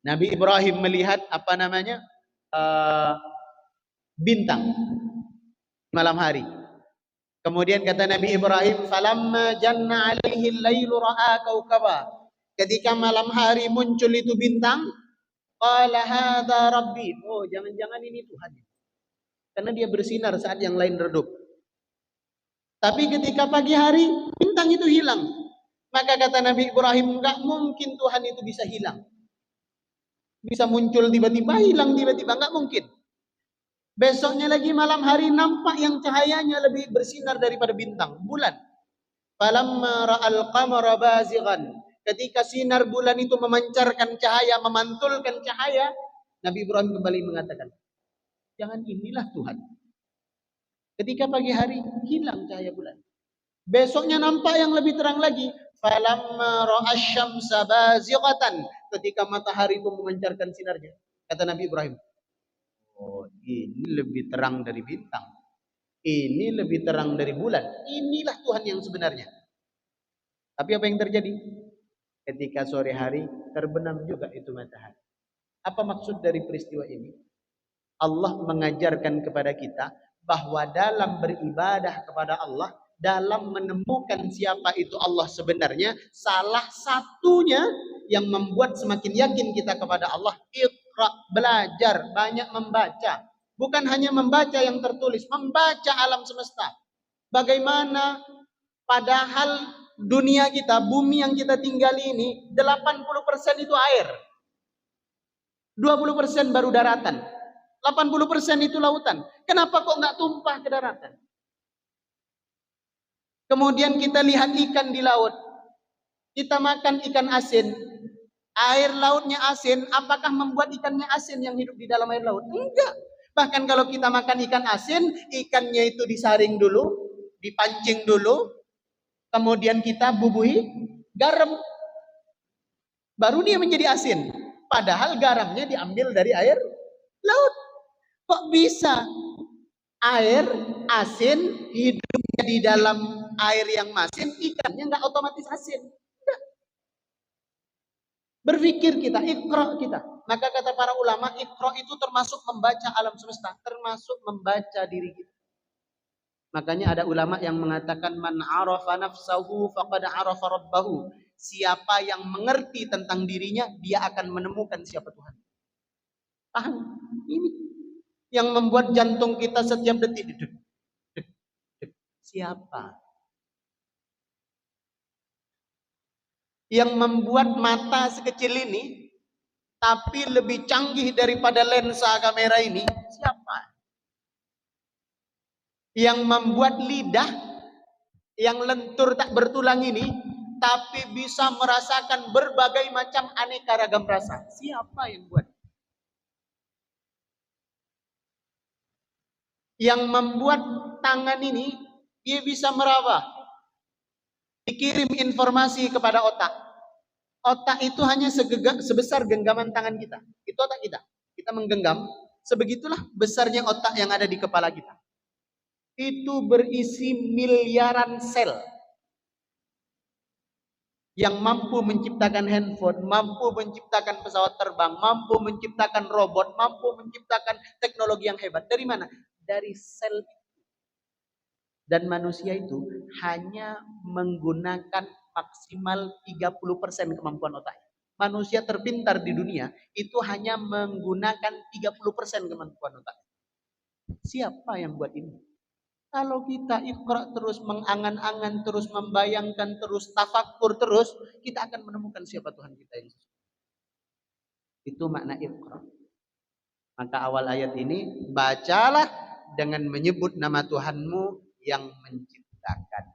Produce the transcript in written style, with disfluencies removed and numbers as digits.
Nabi Ibrahim melihat apa namanya bintang malam hari. Kemudian kata Nabi Ibrahim, falamma janna alaihi al-lailu ra'a kaukaba. Ketika malam hari muncul itu bintang, qala hadza rabbi. Oh, jangan-jangan ini Tuhan. Karena dia bersinar saat yang lain redup. Tapi ketika pagi hari, bintang itu hilang. Maka kata Nabi Ibrahim, enggak mungkin Tuhan itu bisa hilang. Bisa muncul tiba-tiba, hilang tiba-tiba, enggak mungkin. Besoknya lagi malam hari nampak yang cahayanya lebih bersinar daripada bintang, bulan. Falamma ra'al qamara bazighan. Ketika sinar bulan itu memancarkan cahaya, memantulkan cahaya, Nabi Ibrahim kembali mengatakan, jangan inilah Tuhan. Ketika pagi hari hilang cahaya bulan. Besoknya nampak yang lebih terang lagi. Falamma ra'asy-syamsa bazighatan. Ketika matahari itu memancarkan sinarnya, kata Nabi Ibrahim, oh, ini lebih terang dari bintang. Ini lebih terang dari bulan. Inilah Tuhan yang sebenarnya. Tapi apa yang terjadi? Ketika sore hari terbenam juga itu matahari. Apa maksud dari peristiwa ini? Allah mengajarkan kepada kita bahwa dalam beribadah kepada Allah, dalam menemukan siapa itu Allah sebenarnya, salah satunya yang membuat semakin yakin kita kepada Allah, iqra, belajar, banyak membaca. Bukan hanya membaca yang tertulis, membaca alam semesta. Bagaimana padahal dunia kita, bumi yang kita tinggali ini, 80% itu air. 20% baru daratan. 80% itu lautan. Kenapa kok nggak tumpah ke daratan? Kemudian kita lihat ikan di laut. Kita makan ikan asin. Air lautnya asin, apakah membuat ikannya asin yang hidup di dalam air laut? Enggak. Bahkan kalau kita makan ikan asin, ikannya itu disaring dulu, dipancing dulu, kemudian kita bubuhi garam. Baru dia menjadi asin. Padahal garamnya diambil dari air laut. Kok bisa air asin hidupnya di dalam air yang masin, ikannya nggak otomatis asin? Enggak. Berpikir kita, iqra kita. Maka kata para ulama, iqra itu termasuk membaca alam semesta, termasuk membaca diri kita. Makanya ada ulama yang mengatakan man arafa nafsahu faqad arafa rabbahu. Siapa yang mengerti tentang dirinya, dia akan menemukan siapa Tuhan. Paham? Ini yang membuat jantung kita setiap detik deg, deg, deg. Siapa? Yang membuat mata sekecil ini tapi lebih canggih daripada lensa kamera ini, siapa? Yang membuat lidah yang lentur tak bertulang ini tapi bisa merasakan berbagai macam aneka ragam rasa, siapa yang buat? Yang membuat tangan ini dia bisa meraba, dikirim informasi kepada otak. Otak itu hanya sebesar genggaman tangan kita. Itu otak kita. Kita menggenggam, sebegitulah besarnya otak yang ada di kepala kita. Itu berisi miliaran sel yang mampu menciptakan handphone, mampu menciptakan pesawat terbang, mampu menciptakan robot, mampu menciptakan teknologi yang hebat. Dari mana? Dari sel. Dan manusia itu hanya menggunakan maksimal 30% kemampuan otak. Manusia terpintar di dunia itu hanya menggunakan 30% kemampuan otak. Siapa yang buat ini? Kalau kita iqra terus, mengangan-angan terus, membayangkan terus, tafakkur terus, kita akan menemukan siapa Tuhan kita yang sesungguhnya. Itu makna iqra. Maka awal ayat ini, bacalah dengan menyebut nama Tuhanmu yang menciptakan.